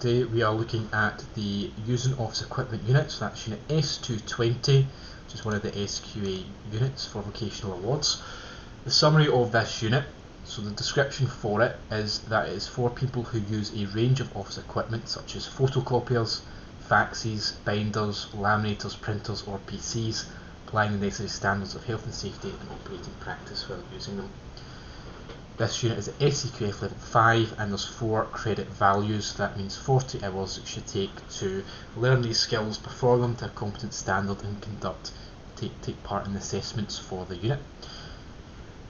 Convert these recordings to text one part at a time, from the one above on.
Today we are looking at the Using Office Equipment unit, so that's unit S220, which is one of the SQA units for vocational awards. The summary of this unit, so the description for it is that it is for people who use a range of office equipment such as photocopiers, faxes, binders, laminators, printers or PCs, applying the necessary standards of health and safety and operating practice while using them. This unit is at SEQF level 5 and there's 4 credit values. That means 40 hours it should take to learn these skills, perform them to a competent standard and take part in the assessments for the unit.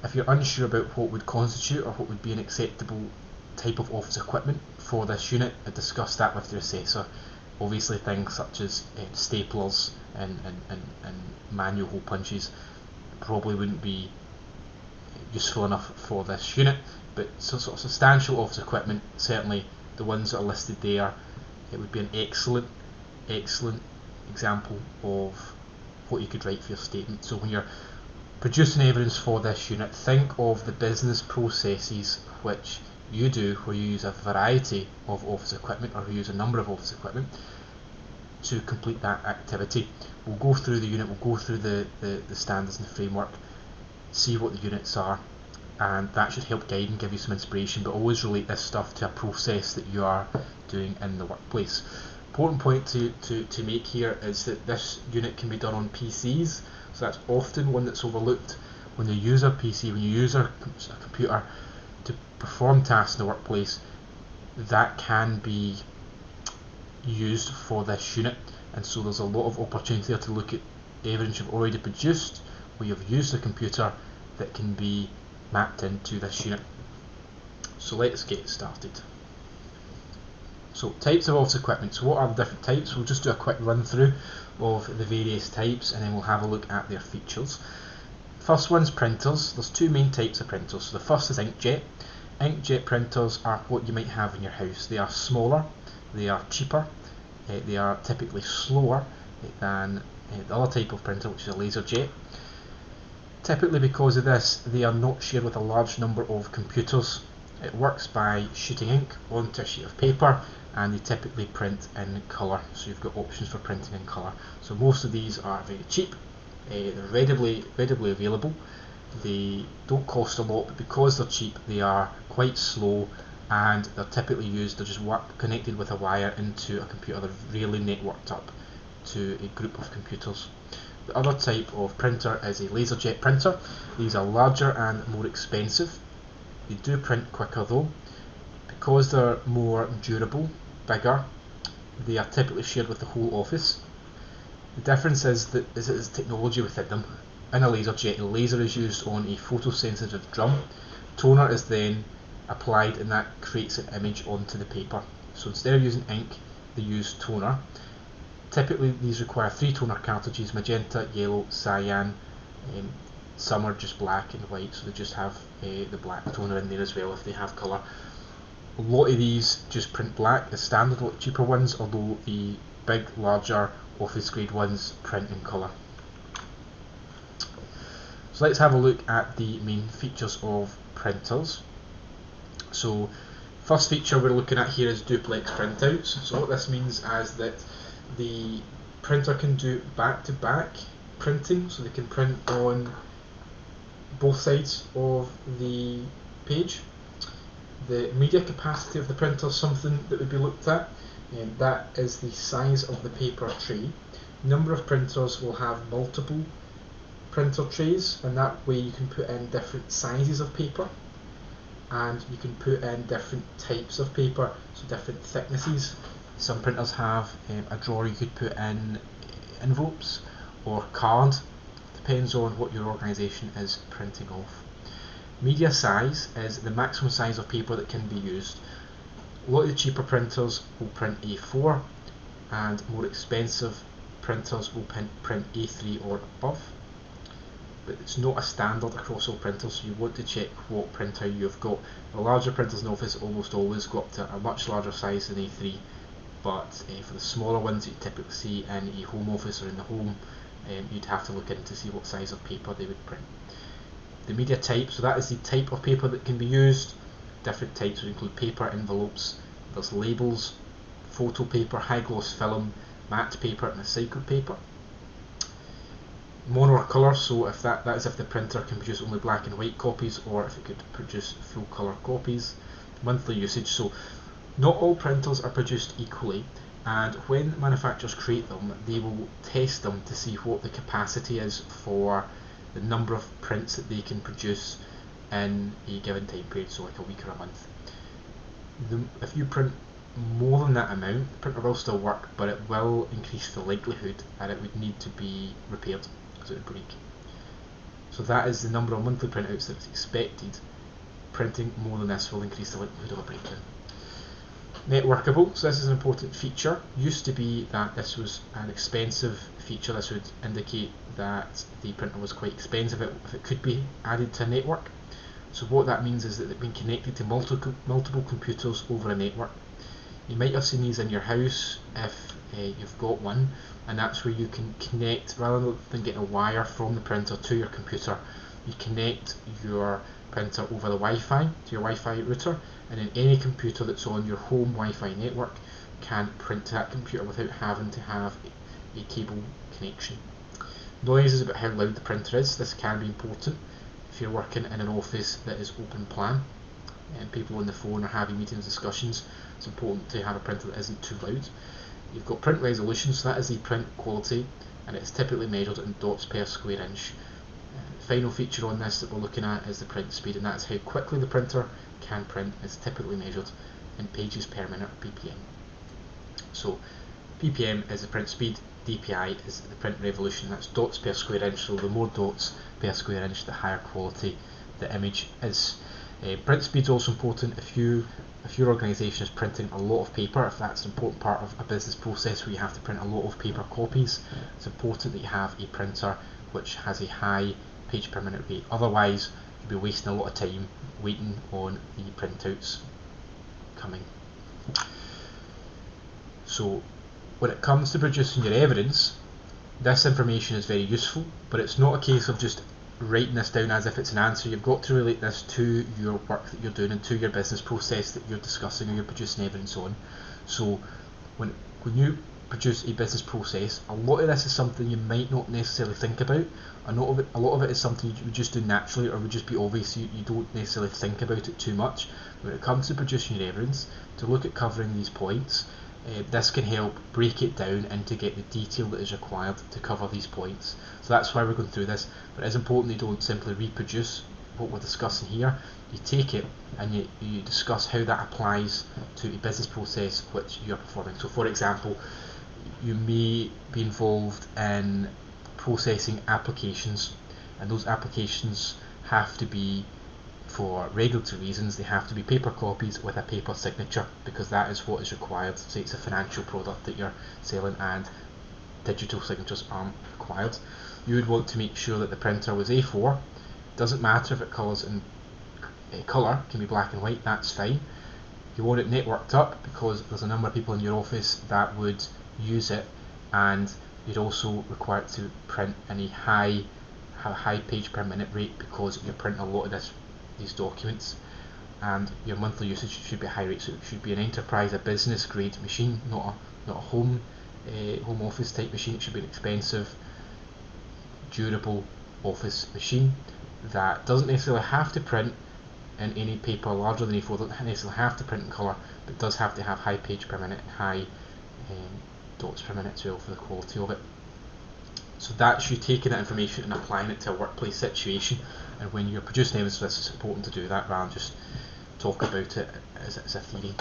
If you're unsure about what would constitute or what would be an acceptable type of office equipment for this unit, discuss that with your assessor. Obviously things such as staplers and manual hole punches probably wouldn't be useful enough for this unit, but sort of substantial office equipment, certainly the ones that are listed there, it would be an excellent example of what you could write for your statement. So when you're producing evidence for this unit, think of the business processes which you do where you use a variety of office equipment or you use a number of office equipment to complete that activity. We'll go through the unit, we'll go through the standards and the framework, see what the units are, and that should help guide and give you some inspiration, but always relate this stuff to a process that you are doing in the workplace. Important point to make here is that this unit can be done on PCs, so that's often one that's overlooked. When you use a PC, when you use a computer to perform tasks in the workplace, that can be used for this unit, and so there's a lot of opportunity there to look at evidence you've already produced where you've used a computer that can be mapped into this unit. So let's get started. So types of office equipment. So what are the different types? We'll just do a quick run through of the various types and then we'll have a look at their features. First one's printers. There's two main types of printers. So the first is inkjet. Inkjet printers are what you might have in your house. They are smaller, they are cheaper, they are typically slower than the other type of printer, which is a laser jet. Typically because of this, they are not shared with a large number of computers. It works by shooting ink onto a sheet of paper and they typically print in colour, so you've got options for printing in colour. So most of these are very cheap, they're readily available, they don't cost a lot, but because they're cheap they are quite slow and they're typically used, they're just connected with a wire into a computer, they're rarely networked up to a group of computers. The other type of printer is a laser jet printer. These are larger and more expensive. They do print quicker though. Because they're more durable, bigger, they are typically shared with the whole office. The difference is that there is technology within them. In a laser jet, a laser is used on a photosensitive drum. Toner is then applied and that creates an image onto the paper. So instead of using ink, they use toner. Typically these require 3 toner cartridges, magenta, yellow, cyan. Some are just black and white, so they just have the black toner in there as well if they have colour. A lot of these just print black as standard, a lot cheaper ones, although the big, larger office grade ones print in colour. So let's have a look at the main features of printers. So first feature we're looking at here is duplex printouts. So what this means is that the printer can do back-to-back printing, so they can print on both sides of the page. The media capacity of the printer is something that would be looked at, and that is the size of the paper tray. A number of printers will have multiple printer trays, and that way you can put in different sizes of paper and you can put in different types of paper, so different thicknesses. Some printers have a drawer you could put in envelopes or card, depends on what your organisation is printing off. Media size is the maximum size of paper that can be used. A lot of the cheaper printers will print A4 and more expensive printers will print A3 or above, but it's not a standard across all printers, so you want to check what printer you've got. The larger printers in the office almost always go up to a much larger size than A3, but for the smaller ones that you typically see in a home office or in the home, you'd have to look in to see what size of paper they would print. The media type, so that is the type of paper that can be used. Different types would include paper envelopes, there's labels, photo paper, high gloss film, matte paper and recycled paper. Mono or colour, so if that is if the printer can produce only black and white copies, or if it could produce full colour copies. Monthly usage, so not all printers are produced equally, and when manufacturers create them, they will test them to see what the capacity is for the number of prints that they can produce in a given time period, so like a week or a month. If you print more than that amount, the printer will still work, but it will increase the likelihood that it would need to be repaired because it would break. So that is the number of monthly printouts that is expected. Printing more than this will increase the likelihood of a breakdown. Networkable, so this is an important feature. Used to be that this was an expensive feature. This would indicate that the printer was quite expensive if it could be added to a network. So what that means is that it's been connected to multiple computers over a network. You might have seen these in your house if you've got one, and that's where you can connect, rather than getting a wire from the printer to your computer, you connect your printer over the Wi-Fi to your Wi-Fi router, and then any computer that's on your home Wi-Fi network can print to that computer without having to have a cable connection. Noise is about how loud the printer is. This can be important if you're working in an office that is open plan and people on the phone are having meetings, discussions. It's important to have a printer that isn't too loud. You've got print resolution, so that is the print quality, and it's typically measured in dots per square inch. Final feature on this that we're looking at is the print speed, and that's how quickly the printer can print. It's typically measured in pages per minute, or ppm. So ppm is the print speed, dpi is the print revolution, that's dots per square inch, so the more dots per square inch the higher quality the image is. Print speed is also important if your organisation is printing a lot of paper. If that's an important part of a business process where you have to print a lot of paper copies, it's important that you have a printer which has a high page per minute rate. Otherwise you'll be wasting a lot of time waiting on the printouts coming. So when it comes to producing your evidence, this information is very useful, but it's not a case of just writing this down as if it's an answer. You've got to relate this to your work that you're doing and to your business process that you're discussing or you're producing evidence on. So when you produce a business process, a lot of this is something you might not necessarily think about. A lot of it is something you would just do naturally or would just be obvious. You don't necessarily think about it too much. When it comes to producing your evidence, to look at covering these points, this can help break it down and to get the detail that is required to cover these points. So that's why we're going through this, but it's important that you don't simply reproduce what we're discussing here. You take it and you discuss how that applies to a business process which you're performing. So for example, you may be involved in processing applications, and those applications have to be, for regulatory reasons, they have to be paper copies with a paper signature, because that is what is required. Say it's a financial product that you're selling and digital signatures aren't required. You would want to make sure that the printer was A4. Doesn't matter if it colours in colour, can be black and white, that's fine. You want it networked up because there's a number of people in your office that would use it, and you'd also require it to print in a high page per minute rate because you're printing a lot of these documents, and your monthly usage should be high rate, so it should be an enterprise, a business grade machine, not a home office type machine. It should be an expensive, durable office machine that doesn't necessarily have to print in any paper larger than A4, doesn't necessarily have to print in colour, but does have to have high page per minute, high dots per minute as well for the quality of it. So that's you taking that information and applying it to a workplace situation, and when you're producing evidence for this, it's important to do that rather than just talk about it as a theory.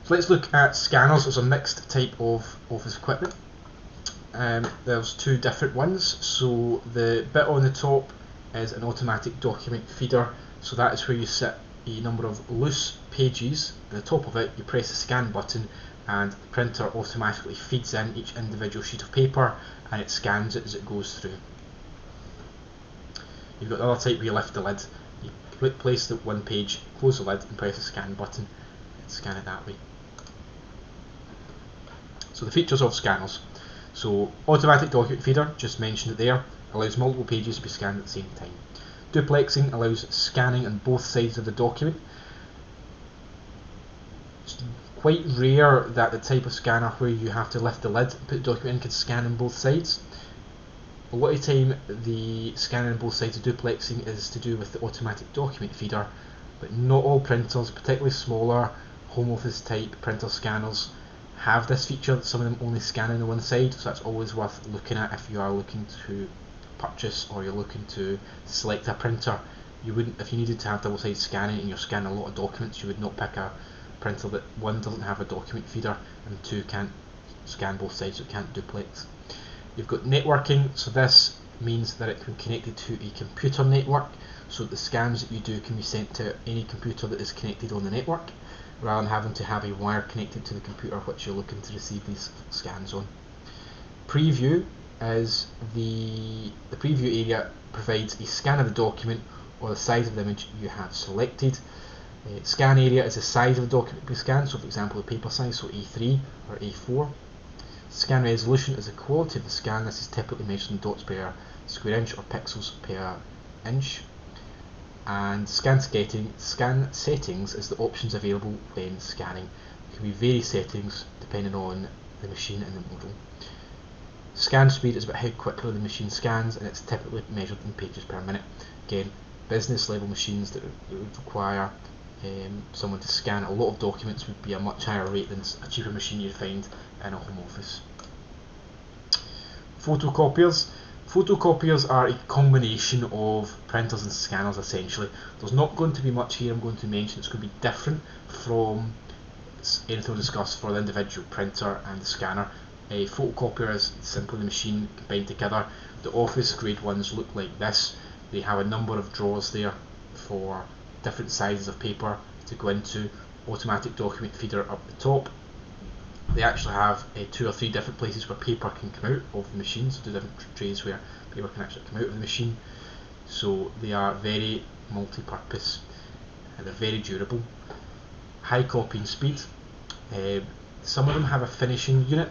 So let's look at scanners as a mixed type of office equipment. There's two different ones. So the bit on the top is an automatic document feeder, so that is where you set a number of loose pages. At the top of it you press the scan button and the printer automatically feeds in each individual sheet of paper and it scans it as it goes through. You've got the other type where you lift the lid, you place the one page, close the lid and press the scan button and scan it that way. So the features of scanners. So automatic document feeder, just mentioned it there, allows multiple pages to be scanned at the same time. Duplexing allows scanning on both sides of the document. It's quite rare that the type of scanner where you have to lift the lid and put the document in can scan on both sides. A lot of the time the scanning on both sides of duplexing is to do with the automatic document feeder, but not all printers, particularly smaller home office type printer scanners, have this feature. Some of them only scan on the one side, so that's always worth looking at if you are looking to purchase or you're looking to select a printer. You wouldn't, if you needed to have double sided scanning and you're scanning a lot of documents, you would not pick a printer that one doesn't have a document feeder and two can't scan both sides, so it can't duplex. You've got networking, so this means that it can be connected to a computer network, so the scans that you do can be sent to any computer that is connected on the network, rather than having to have a wire connected to the computer which you're looking to receive these scans on. Preview is the preview area provides a scan of the document or the size of the image you have selected. Scan area is the size of the document to be scanned, so for example the paper size, so A3 or A4. Scan resolution is the quality of the scan. This is typically measured in dots per square inch or pixels per inch. And scan settings is the options available when scanning. There can be various settings depending on the machine and the model. Scan speed is about how quickly the machine scans, and it's typically measured in pages per minute. Again, business level machines that would require someone to scan a lot of documents would be a much higher rate than a cheaper machine you'd find in a home office. Photocopiers. Photocopiers are a combination of printers and scanners essentially. There's not going to be much here I'm going to mention. It's going to be different from anything we'll discuss for the individual printer and the scanner. A photocopier is simply the machine combined together. The office grade ones look like this. They have a number of drawers there for different sizes of paper to go into, automatic document feeder up the top. They actually have 2 or 3 different places where paper can come out of the machine, so 2 different trays where paper can actually come out of the machine. So they are very multi-purpose and they're very durable. High copying speed. Some of them have a finishing unit,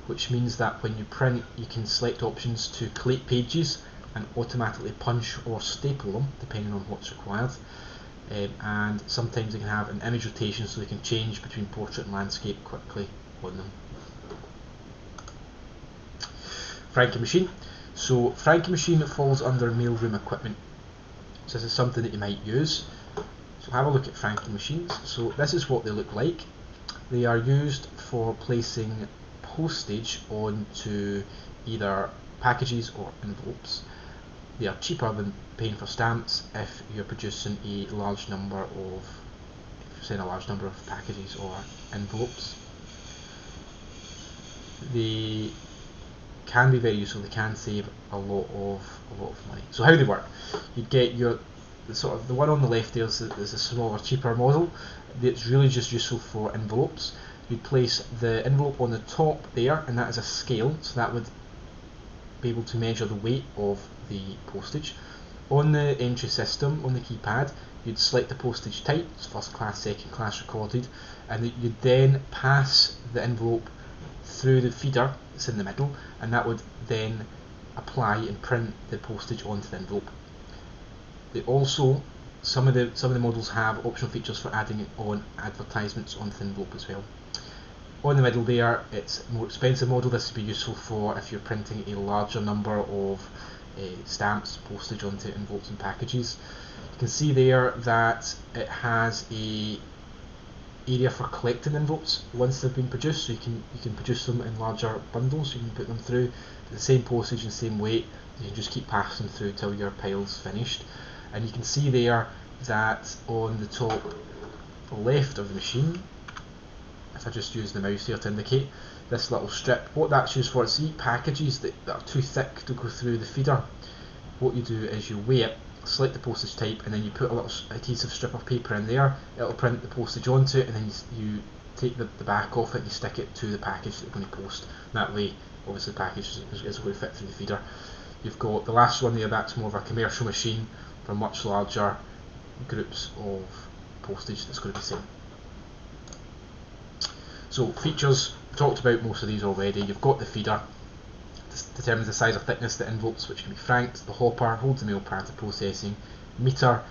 which means that when you print you can select options to collate pages and automatically punch or staple them depending on what's required. And sometimes they can have an image rotation so they can change between portrait and landscape quickly on them. Franken machine. So Franken machine falls under mailroom equipment. So this is something that you might use. So have a look at Franken machines. So this is what they look like. They are used for placing postage onto either packages or envelopes. They are cheaper than paying for stamps if you're producing a large number of, packages or envelopes. They can be very useful. They can save a lot of money. So how they work? You'd get your the one on the left there is a smaller, cheaper model. It's really just useful for envelopes. You'd place the envelope on the top there, and that is a scale, so that would be able to measure the weight of the postage. On the entry system, on the keypad, you'd select the postage type, it's first class, second class recorded, and you'd then pass the envelope through the feeder that's in the middle, and that would then apply and print the postage onto the envelope. They also, some of the models have optional features for adding on advertisements onto the envelope as well. On the middle there, it's a more expensive model. This would be useful for if you're printing a larger number of stamps, postage onto envelopes and packages. You can see there that it has a area for collecting envelopes once they've been produced, so you can produce them in larger bundles. You can put them through the same postage and same weight. You can just keep passing them through till your pile's finished. And you can see there that on the top left of the machine, if I just use the mouse here to indicate this little strip, what that's used for, see packages that are too thick to go through the feeder, what you do is you weigh it, select the postage type, and then you put a little adhesive strip of paper in there. It'll print the postage onto it, and then you take the back off it and you stick it to the package that you're going to post. That way obviously the package is going to fit through the feeder. You've got the last one there, that's more of a commercial machine for much larger groups of postage that's going to be sent. So features, talked about most of these already. You've got the feeder, this determines the size or thickness of the envelopes which can be franked. The hopper holds the mail prior to processing. Meter,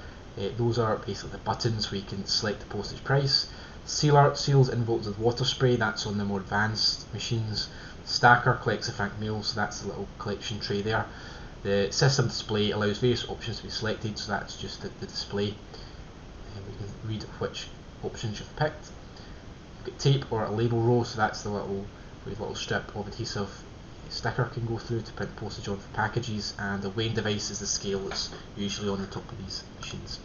those are basically the buttons where you can select the postage price. Sealer seals envelopes with water spray, that's on the more advanced machines. Stacker collects the frank mail, so that's the little collection tray there. The system display allows various options to be selected, so that's just the display. And we can read which options you've picked. You've got tape or a label row, so that's the little strip of adhesive sticker can go through to print postage on for packages, and the weighing device is the scale that's usually on the top of these machines.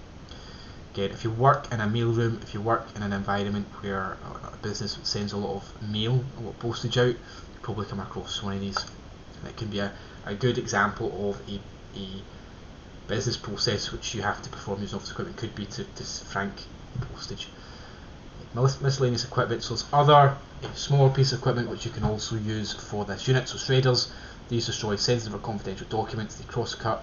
Again, if you work in a mailroom, if you work in an environment where a business sends a lot of mail, a lot of postage out, you probably come across one of these. And it can be a good example of a business process which you have to perform using office equipment. Could be to frank postage. Miscellaneous equipment, so there's other smaller pieces of equipment which you can also use for this unit. So shredders, these destroy sensitive or confidential documents. They crosscut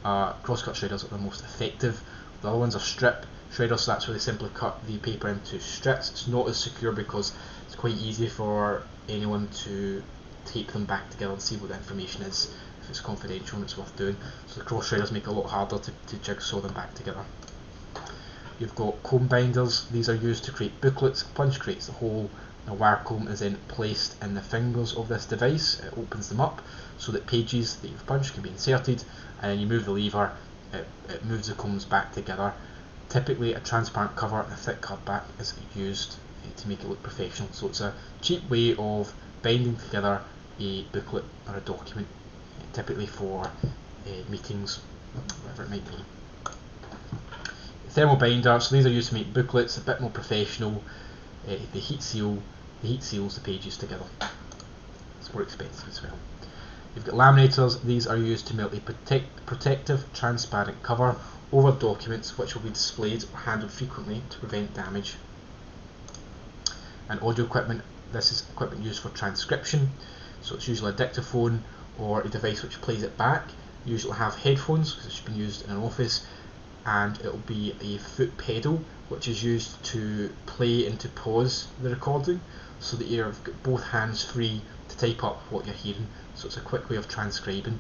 shredders are the most effective. The other ones are strip shredders, so that's where they simply cut the paper into strips. It's not as secure because it's quite easy for anyone to tape them back together and see what the information is if it's confidential and it's worth doing. So the cross shredders make it a lot harder to jigsaw them back together. You've got comb binders. These are used to create booklets. Punch creates the hole. A wire comb is then placed in the fingers of this device. It opens them up so that pages that you've punched can be inserted, and then you move the lever, it moves the combs back together. Typically a transparent cover and a thick cardback is used to make it look professional. So it's a cheap way of binding together a booklet or a document, typically for meetings, whatever it might be. Thermal binder, so these are used to make booklets a bit more professional. They heat seals the pages together. It's more expensive as well. You've got laminators. These are used to melt a protective transparent cover over documents which will be displayed or handled frequently to prevent damage. And audio equipment, this is equipment used for transcription, so it's usually a dictaphone or a device which plays it back. You usually have headphones because it's been used in an office, and it will be a foot pedal which is used to play and to pause the recording so that you've got both hands free to type up what you're hearing. So it's a quick way of transcribing.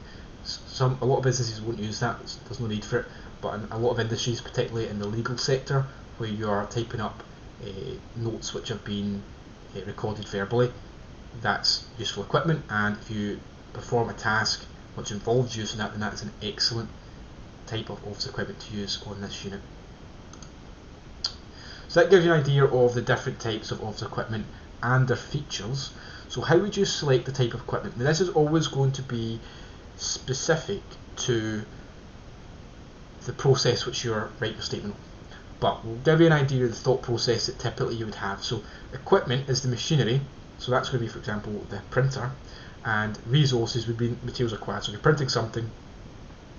A lot of businesses won't use that, there's no need for it, but in a lot of industries, particularly in the legal sector, where you are typing up notes which have been recorded verbally, that's useful equipment. And if you perform a task which involves using that, then that's an excellent type of office equipment to use on this unit. So that gives you an idea of the different types of office equipment and their features. So how would you select the type of equipment? Now, this is always going to be specific to the process which you're writing your statement on, but we'll give you an idea of the thought process that typically you would have. So equipment is the machinery, so that's going to be, for example, the printer, and resources would be materials required. So if you're printing something,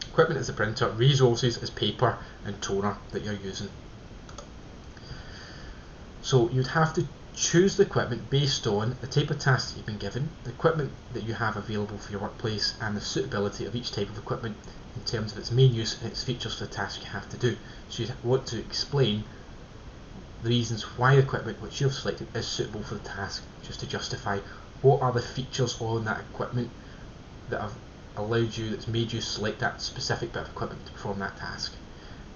equipment is the printer, resources is paper and toner that you're using. So you'd have to choose the equipment based on the type of task that you've been given, the equipment that you have available for your workplace, and the suitability of each type of equipment in terms of its main use and its features for the task you have to do. So you'd want to explain the reasons why the equipment which you've selected is suitable for the task, just to justify what are the features on that equipment that have allowed you, that's made you select that specific bit of equipment to perform that task.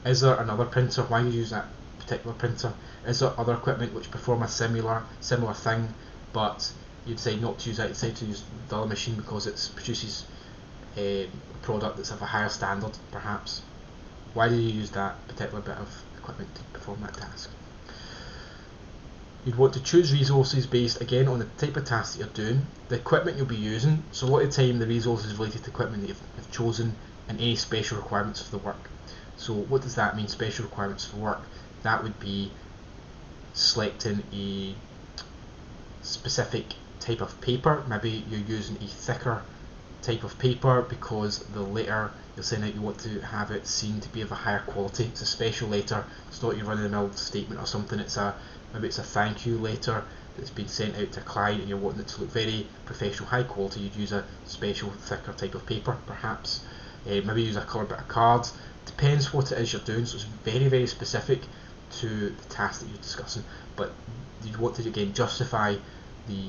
Is there another printer? Why do you use that particular printer? Is there other equipment which perform a similar thing, but you decide not to use that, you decide to use the other machine because it produces a product that's of a higher standard, perhaps? Why do you use that particular bit of equipment to perform that task? You'd want to choose resources based again on the type of task that you're doing, the equipment you'll be using. So a lot of the time the resources related to equipment that you've chosen, and any special requirements for the work. So what does that mean, special requirements for work? That would be selecting a specific type of paper. Maybe you're using a thicker type of paper because the letter you're sending out, you want to have it seen to be of a higher quality. It's a special letter, it's not your run-of-the-mill statement or something. Maybe it's a thank you letter that's been sent out to a client and you're wanting it to look very professional, high quality. You'd use a special, thicker type of paper, perhaps. Maybe use a coloured bit of cards. Depends what it is you're doing, so it's very, very specific to the task that you're discussing, but you'd want to again justify the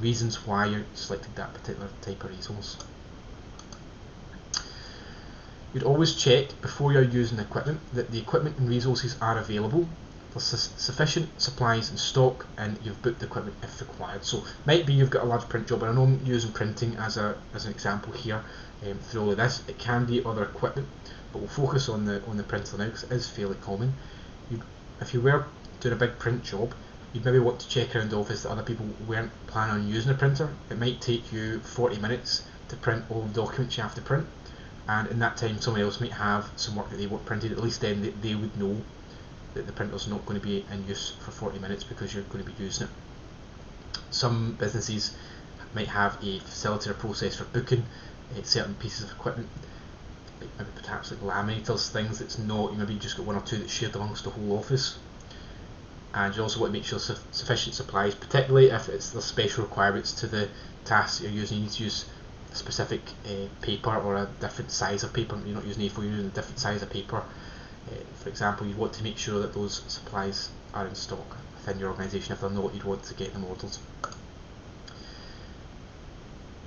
reasons why you're selecting that particular type of resource. You'd always check before you're using the equipment that the equipment and resources are available. there's sufficient supplies in stock, and you've booked the equipment if required. So might be you've got a large print job, and I know I'm using printing as an example here through all of this. It can be other equipment, but we'll focus on the printer now because it is fairly common. If you were doing a big print job, you'd maybe want to check around the office that other people weren't planning on using a printer. It might take you 40 minutes to print all the documents you have to print, and in that time somebody else might have some work that they want printed. At least then they would know that the printer's not going to be in use for 40 minutes because you're going to be using it. Some businesses might have a facility or process for booking certain pieces of equipment, maybe perhaps like laminators, things that's not, you maybe just got one or two that's shared amongst the whole office. And you also want to make sure sufficient supplies, particularly if it's the special requirements to the tasks that you're using. You need to use a specific paper or a different size of paper. You're not using A4, you're using a different size of paper. For example, you want to make sure that those supplies are in stock within your organisation. If they're not, you'd want to get them ordered.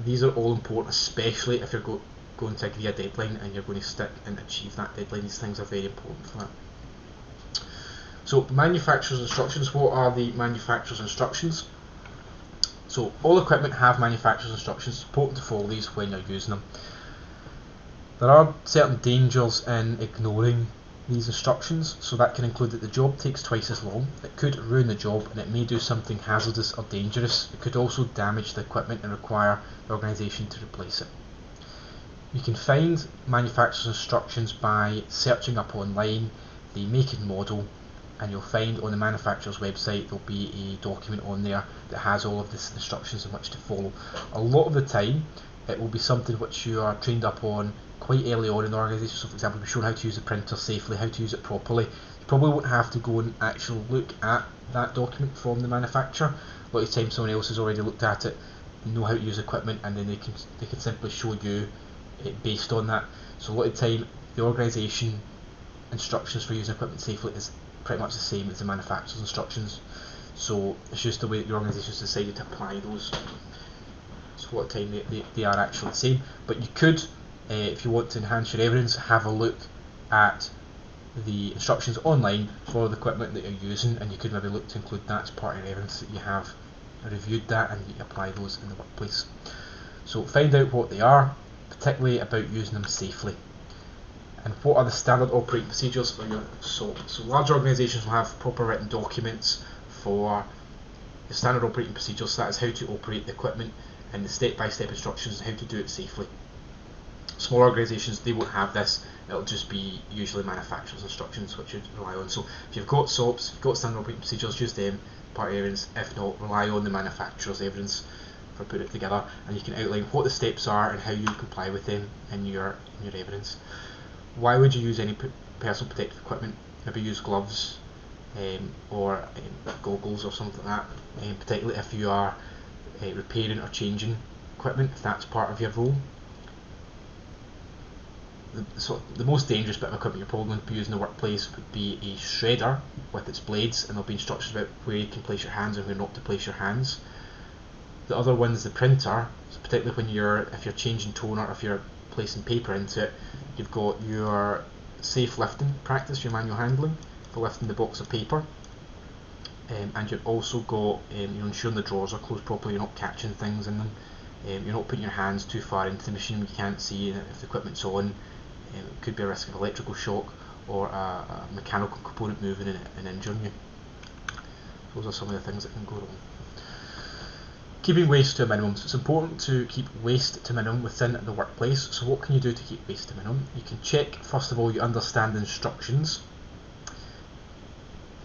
These are all important, especially if you're going to agree a deadline and you're going to stick and achieve that deadline. These things are very important for that. So, manufacturer's instructions. What are the manufacturer's instructions? So, all equipment have manufacturer's instructions. It's important to follow these when you're using them. There are certain dangers in ignoring these instructions, so that can include that the job takes twice as long, it could ruin the job, and it may do something hazardous or dangerous. It could also damage the equipment and require the organisation to replace it. You can find manufacturer's instructions by searching up online the make and model, and you'll find on the manufacturer's website there'll be a document on there that has all of the instructions in which to follow. A lot of the time it will be something which you are trained up on quite early on in the organisation. So for example, you'll be shown how to use the printer safely, how to use it properly. You probably won't have to go and actually look at that document from the manufacturer. A lot of the time someone else has already looked at it, know how to use equipment, and then they can simply show you it based on that. So a lot of the time the organisation instructions for using equipment safely is pretty much the same as the manufacturer's instructions. So it's just the way that your organisation's decided to apply those. So a lot of the time they are actually the same. But you could, if you want to enhance your evidence, have a look at the instructions online for the equipment that you're using, and you could maybe look to include that as part of your evidence that you have reviewed that and you apply those in the workplace. So find out what they are, particularly about using them safely. And what are the standard operating procedures for your SOP? So large organisations will have proper written documents for the standard operating procedures, so that is how to operate the equipment and the step-by-step instructions on how to do it safely. Small organisations, they won't have this, it'll just be usually manufacturer's instructions which you'd rely on. So if you've got SOPs, if you've got standard operating procedures, use them, part of evidence. If not, rely on the manufacturer's evidence for putting it together, and you can outline what the steps are and how you comply with them in your evidence. Why would you use any personal protective equipment? Maybe use gloves or goggles or something like that, particularly if you are repairing or changing equipment, if that's part of your role. The most dangerous bit of equipment you're probably going to be using in the workplace would be a shredder with its blades, and there'll be instructions about where you can place your hands and where not to place your hands. The other one is the printer, so particularly when if you're changing toner or if you're placing paper into it, you've got your safe lifting practice, your manual handling for lifting the box of paper, and you've also got ensuring the drawers are closed properly, you're not catching things in them, you're not putting your hands too far into the machine when you can't see if the equipment's on. It could be a risk of electrical shock or a mechanical component moving and injuring you. Those are some of the things that can go wrong. Keeping waste to a minimum. So it's important to keep waste to a minimum within the workplace. So what can you do to keep waste to a minimum? You can check, first of all, you understand the instructions.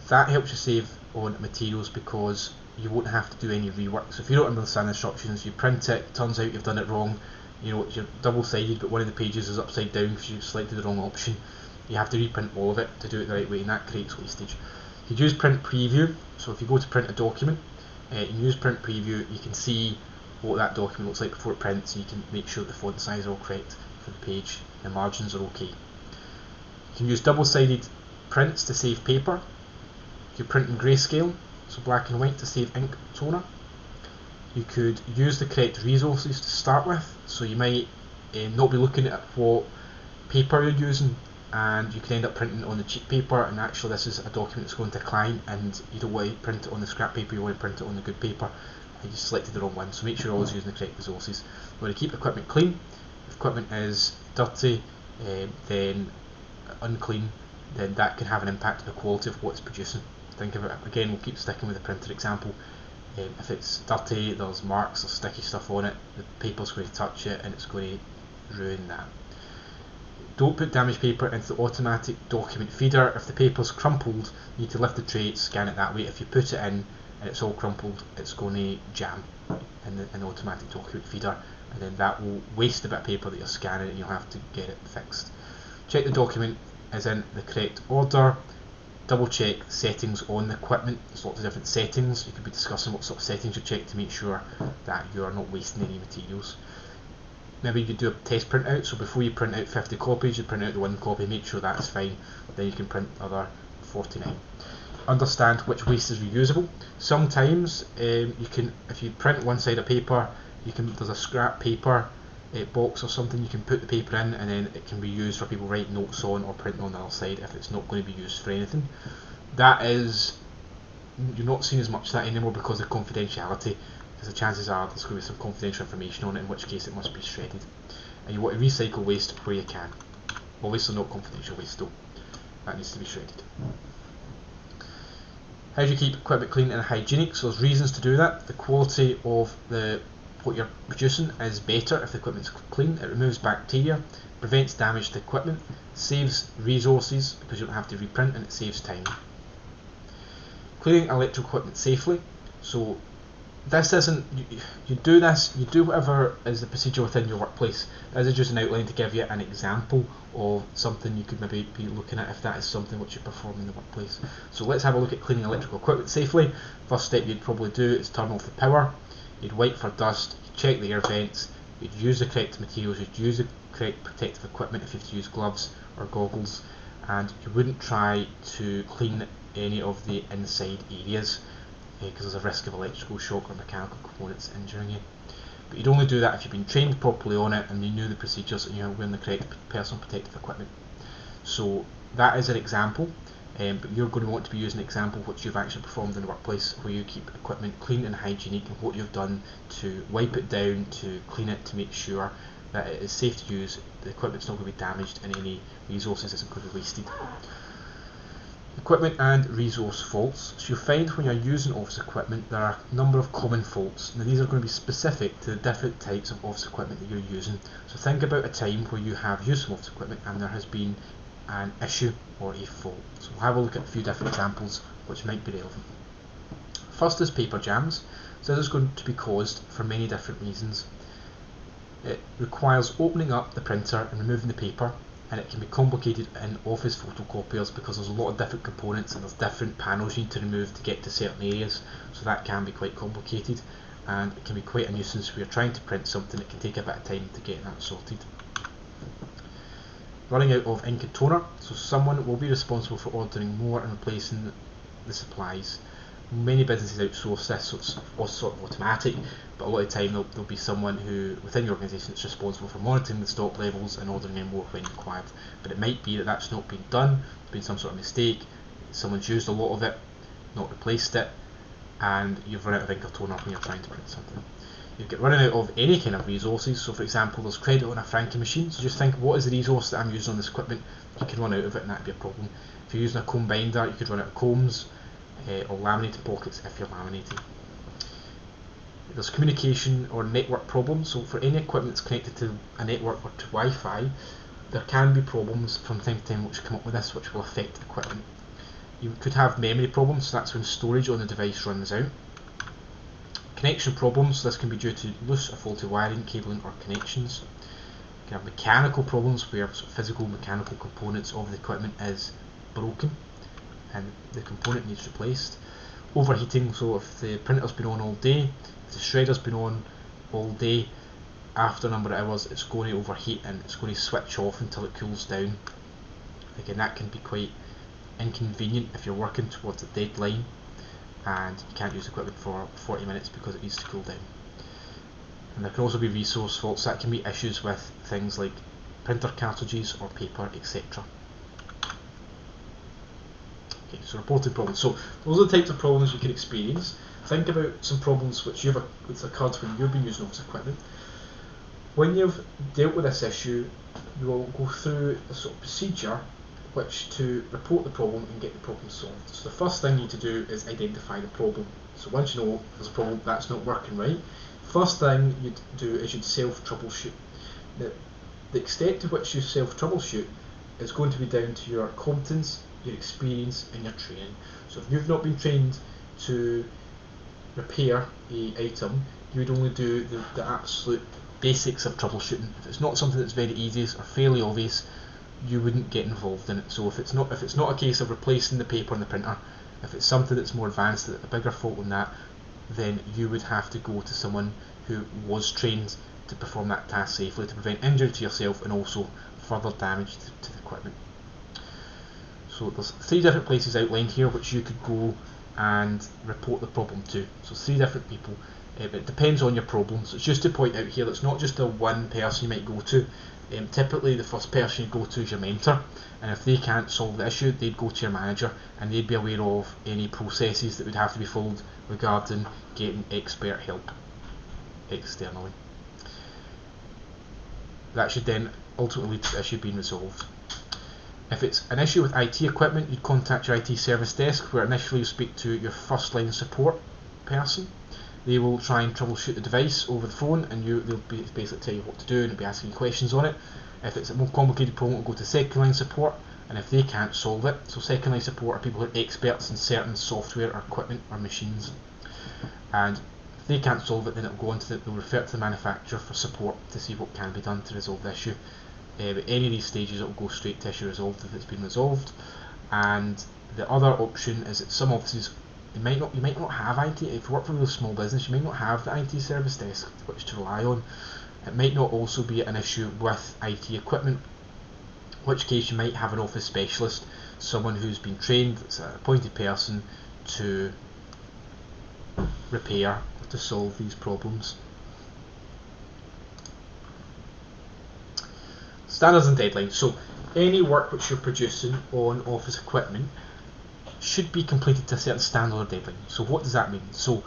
That helps you save on materials because you won't have to do any rework. So if you don't understand the instructions, you print it, turns out you've done it wrong, you're double-sided but one of the pages is upside down because you've selected the wrong option. You have to reprint all of it to do it the right way, and that creates wastage. You use print preview. So if you go to print a document, you use print preview, you can see what that document looks like before it prints, and you can make sure the font size are all correct for the page, the margins are okay. You can use double-sided prints to save paper. You print in grayscale, so black and white, to save ink toner. You could use the correct resources to start with, so you might not be looking at what paper you're using and you can end up printing on the cheap paper, and actually this is a document that's going to client, and you don't want to print it on the scrap paper, you want to print it on the good paper, and you selected the wrong one. So make sure you're always using the correct resources. You want to keep equipment clean. If equipment is dirty, then unclean, then that can have an impact on the quality of what it's producing. Think of it, again, we'll keep sticking with the printer example. If it's dirty, there's marks or sticky stuff on it, the paper's going to touch it and it's going to ruin that. Don't put damaged paper into the automatic document feeder. If the paper's crumpled, you need to lift the tray, scan it that way. If you put it in and it's all crumpled, it's going to jam in the automatic document feeder, and then that will waste a bit of paper that you're scanning and you'll have to get it fixed. Check the document is in the correct order. Double check settings on the equipment. There's lots of different settings. You could be discussing what sort of settings you check to make sure that you are not wasting any materials. Maybe you could do a test printout, so before you print out 50 copies, you print out the one copy, make sure that's fine, then you can print the other 49. Understand which waste is reusable. Sometimes you can, if you print one side of paper, there's a scrap paper box or something, you can put the paper in and then it can be used for people writing notes on or printing on the other side if it's not going to be used for anything. That is, you're not seeing as much of that anymore because of confidentiality, because the chances are there's going to be some confidential information on it, in which case it must be shredded. And you want to recycle waste where you can. Obviously not confidential waste though, that needs to be shredded. How do you keep equipment clean and hygienic? So there's reasons to do that. The quality of what you're producing is better if the equipment's clean. It removes bacteria, prevents damage to the equipment, saves resources because you don't have to reprint, and it saves time. Cleaning electrical equipment safely. So this isn't, you do this, you do whatever is the procedure within your workplace. This is just an outline to give you an example of something you could maybe be looking at if that is something which you perform in the workplace. So let's have a look at cleaning electrical equipment safely. First step you'd probably do is turn off the power. You'd wipe for dust, you'd check the air vents, you'd use the correct materials, you'd use the correct protective equipment if you have to use gloves or goggles, and you wouldn't try to clean any of the inside areas because there's a risk of electrical shock or mechanical components injuring you. But you'd only do that if you've been trained properly on it and you knew the procedures and you're wearing the correct personal protective equipment. So that is an example. But you're going to want to be using an example which you've actually performed in the workplace, where you keep equipment clean and hygienic, and what you've done to wipe it down, to clean it, to make sure that it is safe to use, the equipment's not going to be damaged, and any resources isn't going to be wasted. Equipment and resource faults. So you'll find when you're using office equipment there are a number of common faults. Now these are going to be specific to the different types of office equipment that you're using. So think about a time where you have used some office equipment and there has been an issue or a fault. So we'll have a look at a few different examples which might be relevant. First is paper jams. So this is going to be caused for many different reasons. It requires opening up the printer and removing the paper, and it can be complicated in office photocopiers because there's a lot of different components and there's different panels you need to remove to get to certain areas, so that can be quite complicated, and it can be quite a nuisance if you're trying to print something. It can take a bit of time to get that sorted. Running out of ink and toner. So someone will be responsible for ordering more and replacing the supplies. Many businesses outsource this, so it's all sort of automatic, but a lot of the time there'll be someone who within your organisation that's responsible for monitoring the stock levels and ordering in more when required. But it might be that that's not been done, there's been some sort of mistake, someone's used a lot of it, not replaced it, and you've run out of ink or toner when you're trying to print something. You get running out of any kind of resources. So for example, there's credit on a franking machine, so just think, what is the resource that I'm using on this equipment? You can run out of it and that'd be a problem. If you're using a comb binder, you could run out of combs, or laminated pockets if you're laminating. There's communication or network problems. So for any equipment that's connected to a network or to Wi-Fi, there can be problems from time to time which come up with this, which will affect the equipment. You could have memory problems, so that's when storage on the device runs out. Connection problems, so this can be due to loose or faulty wiring, cabling or connections. You can have mechanical problems where physical mechanical components of the equipment is broken and the component needs replaced. Overheating, so if the printer's been on all day, if the shredder's been on all day, after a number of hours it's going to overheat and it's going to switch off until it cools down. Again, that can be quite inconvenient if you're working towards a deadline and you can't use equipment for 40 minutes because it needs to cool down. And there can also be resource faults. That can be issues with things like printer cartridges or paper, etc. Okay, so reported problems. So those are the types of problems you can experience. Think about some problems which which occurred when you've been using office equipment. When you've dealt with this issue, you will go through a sort of procedure which to report the problem and get the problem solved. So the first thing you need to do is identify the problem. So once you know there's a problem that's not working right, first thing you'd do is you'd self-troubleshoot. The extent to which you self-troubleshoot is going to be down to your competence, your experience and your training. So if you've not been trained to repair an item, you would only do the absolute basics of troubleshooting. If it's not something that's very easy or fairly obvious, you wouldn't get involved in it. So if it's not a case of replacing the paper in the printer, if it's something that's more advanced, a bigger fault than that, then you would have to go to someone who was trained to perform that task safely, to prevent injury to yourself and also further damage to the equipment. So there's 3 different places outlined here which you could go and report the problem to. So 3 different people. It depends on your problem. So it's just to point out here that it's not just the one person you might go to. Typically the first person you go to is your mentor, and if they can't solve the issue, they'd go to your manager and they'd be aware of any processes that would have to be followed regarding getting expert help externally. That should then ultimately lead to the issue being resolved. If it's an issue with IT equipment, you'd contact your IT service desk, where initially you speak to your first line support person. They will try and troubleshoot the device over the phone, and they'll basically tell you what to do and be asking you questions on it. If it's a more complicated problem, it'll go to second line support, and if they can't solve it, so second line support are people who are experts in certain software or equipment or machines, and if they can't solve it, then it'll go on to they'll refer to the manufacturer for support to see what can be done to resolve the issue. At any of these stages, it will go straight to issue resolved if it's been resolved. And the other option is that some offices, you might not have IT. If you work for a real small business, you might not have the IT service desk which to rely on. It might not also be an issue with IT equipment, in which case you might have an office specialist, someone who's been trained, it's an appointed person to repair, to solve these problems. Standards and deadlines. So any work which you're producing on office equipment should be completed to a certain standard or deadline. So what does that mean? So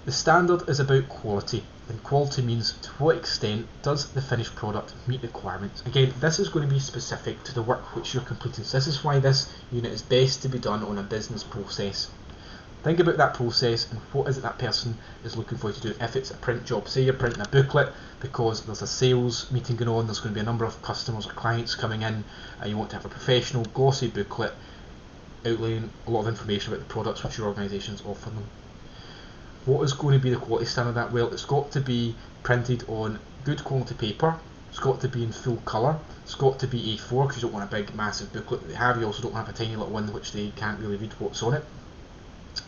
the standard is about quality, and quality means to what extent does the finished product meet the requirements. Again, this is going to be specific to the work which you're completing. So this is why this unit is best to be done on a business process. Think about that process and what is it that person is looking for you to do. If it's a print job, say you're printing a booklet because there's a sales meeting going on, there's going to be a number of customers or clients coming in, and you want to have a professional glossy booklet outlining a lot of information about the products which your organisation is offering them. What is going to be the quality standard of that? Well, it's got to be printed on good quality paper, it's got to be in full colour, it's got to be A4 because you don't want a big massive booklet that they have, you also don't have a tiny little one which they can't really read what's on it.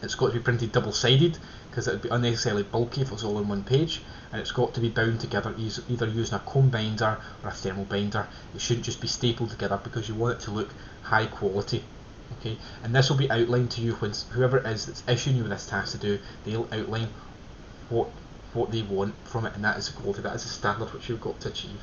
It's got to be printed double-sided because it would be unnecessarily bulky if it was all on one page, and it's got to be bound together either using a comb binder or a thermal binder. It shouldn't just be stapled together because you want it to look high quality. Okay, and this will be outlined to you when whoever it is that's issuing you with this task to do, they'll outline what they want from it, and that is the quality, that is the standard which you've got to achieve.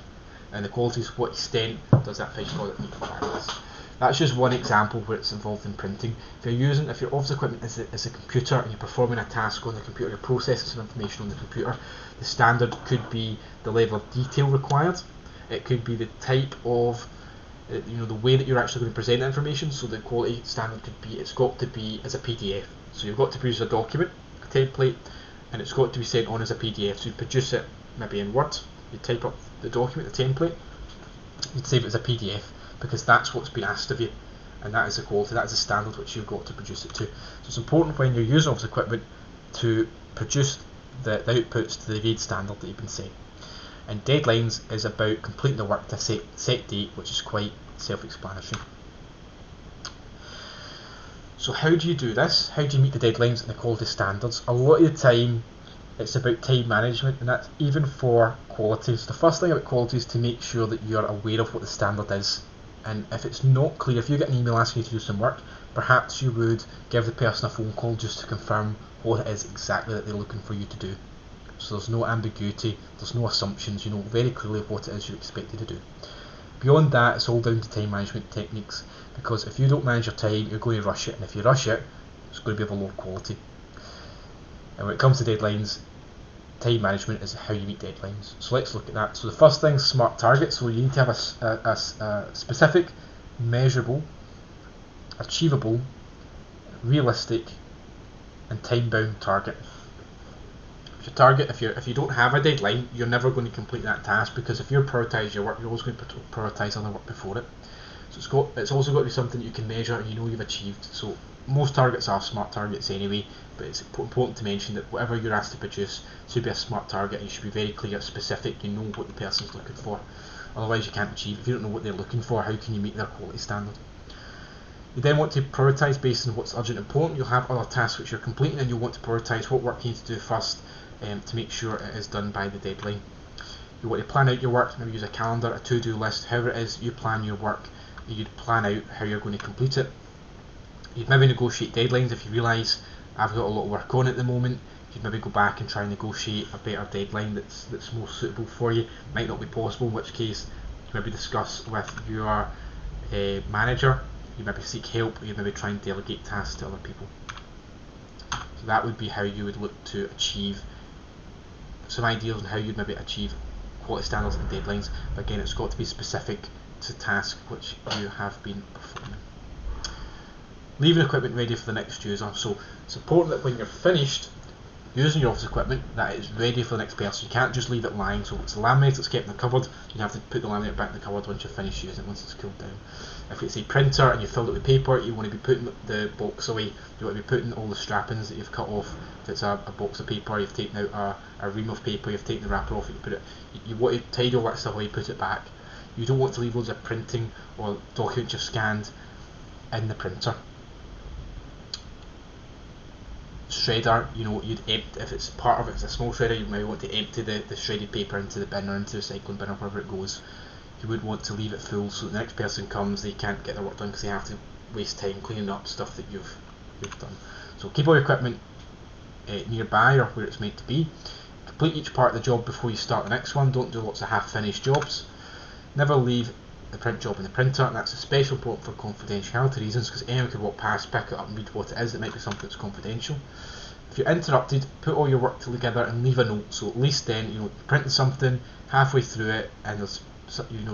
And the quality is what extent does that finished product meet requirements. That's just one example where it's involved in printing. If your office equipment is a computer and you're performing a task on the computer, you're processing some information on the computer, the standard could be the level of detail required. It could be the type of, the way that you're actually going to present the information. So the quality standard could be, it's got to be as a PDF. So you've got to produce a document, a template, and it's got to be sent on as a PDF. So you produce it maybe in Word, you type up the document, the template, you'd save it as a PDF, because that's what's been asked of you, and that is the quality, that is the standard which you've got to produce it to. So it's important when you're using office equipment to produce the outputs to the grade standard that you've been set. And deadlines is about completing the work to a set date, which is quite self-explanatory. So how do you do this? How do you meet the deadlines and the quality standards? A lot of the time it's about time management, and that's even for quality. So the first thing about quality is to make sure that you're aware of what the standard is. And if it's not clear, if you get an email asking you to do some work, perhaps you would give the person a phone call just to confirm what it is exactly that they're looking for you to do. So there's no ambiguity, there's no assumptions, you know very clearly what it is you're expected to do. Beyond that, it's all down to time management techniques, because if you don't manage your time, you're going to rush it, and if you rush it, it's going to be of a lower quality. And when it comes to deadlines, time management is how you meet deadlines. So let's look at that. So the first thing is smart targets. So you need to have a specific, measurable, achievable, realistic, and time-bound target. If you don't have a deadline, you're never going to complete that task, because if you're prioritising your work, you're always going to prioritise other work before it. So it's also got to be something you can measure and you know you've achieved. So most targets are smart targets anyway, but it's important to mention that whatever you're asked to produce should be a smart target, and you should be very clear, specific. You know what the person's looking for. Otherwise, you can't achieve. If you don't know what they're looking for, how can you meet their quality standard? You then want to prioritise based on what's urgent and important. You'll have other tasks which you're completing, and you'll want to prioritise what work you need to do first to make sure it is done by the deadline. You want to plan out your work, maybe use a calendar, a to-do list, however it is you plan your work. You'd plan out how you're going to complete it. You'd maybe negotiate deadlines if you realise I've got a lot of work on at the moment. You'd maybe go back and try and negotiate a better deadline that's more suitable for you. Might not be possible, in which case you maybe discuss with your manager. You maybe seek help. You maybe try and delegate tasks to other people. So that would be how you would look to achieve some ideas on how you'd maybe achieve quality standards and deadlines. But again, it's got to be specific to task which you have been performing. Leaving equipment ready for the next user. So it's important that when you're finished using your office equipment, that it's ready for the next person. You can't just leave it lying. So if it's a laminate that's kept in the cupboard, you have to put the laminate back in the cupboard once you're finished using it, once it's cooled down. If it's a printer and you filled it with paper, you want to be putting the box away. You want to be putting all the strappings that you've cut off. If it's a box of paper, you've taken out a ream of paper, you've taken the wrapper off, you want to tidy all that stuff away, put it back. You don't want to leave loads of printing or documents you've scanned in the printer. Shredder, you'd empty, if it's part of it, if it's a small shredder, you might want to empty the shredded paper into the bin or into the recycling bin or wherever it goes. You would want to leave it full so that the next person comes, they can't get their work done because they have to waste time cleaning up stuff that you've done. So keep all your equipment nearby or where it's meant to be. Complete each part of the job before you start the next one. Don't do lots of half-finished jobs. Never leave the print job in the printer, and that's especially important for confidentiality reasons, because anyone could walk past, pick it up and read what it is. It might be something that's confidential. If you're interrupted, put all your work together and leave a note, so at least then you're printing something halfway through it and there's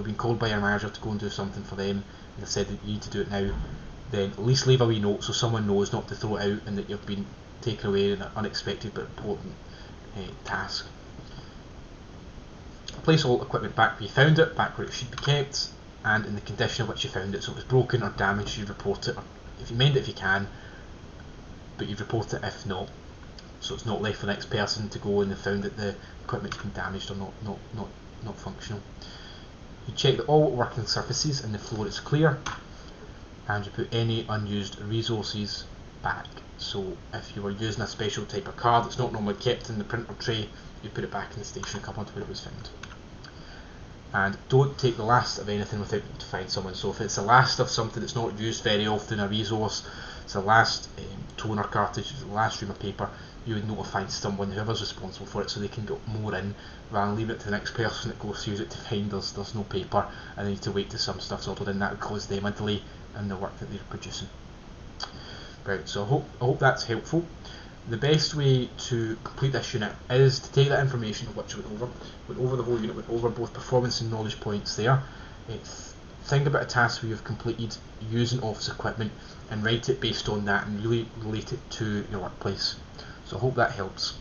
being called by your manager to go and do something for them and they said that you need to do it now, then at least leave a wee note so someone knows not to throw it out and that you've been taken away in an unexpected but important task. Place all equipment back where you found it, back where it should be kept, and in the condition in which you found it. So if it's broken or damaged, you report it, or if you mend it if you can, but you report it if not. So it's not left for the next person to go and they found that the equipment's been damaged or not functional. You check that all working surfaces and the floor is clear, and you put any unused resources back. So if you were using a special type of card that's not normally kept in the printer tray, you put it back in the station cupboard where it was found. And don't take the last of anything without you to find someone. So if it's the last of something that's not used very often, a resource, it's the last toner cartridge, the last ream of paper, you would notify someone, whoever's responsible for it, so they can get more in, rather than leave it to the next person that goes to use it to find there's no paper and they need to wait till some stuff's ordered in. That would cause them a delay in the work that they're producing. Right, so I hope that's helpful. The best way to complete this unit is to take that information which went over the whole unit, went over both performance and knowledge points there. Think about a task where you've completed using office equipment and write it based on that and really relate it to your workplace. So I hope that helps.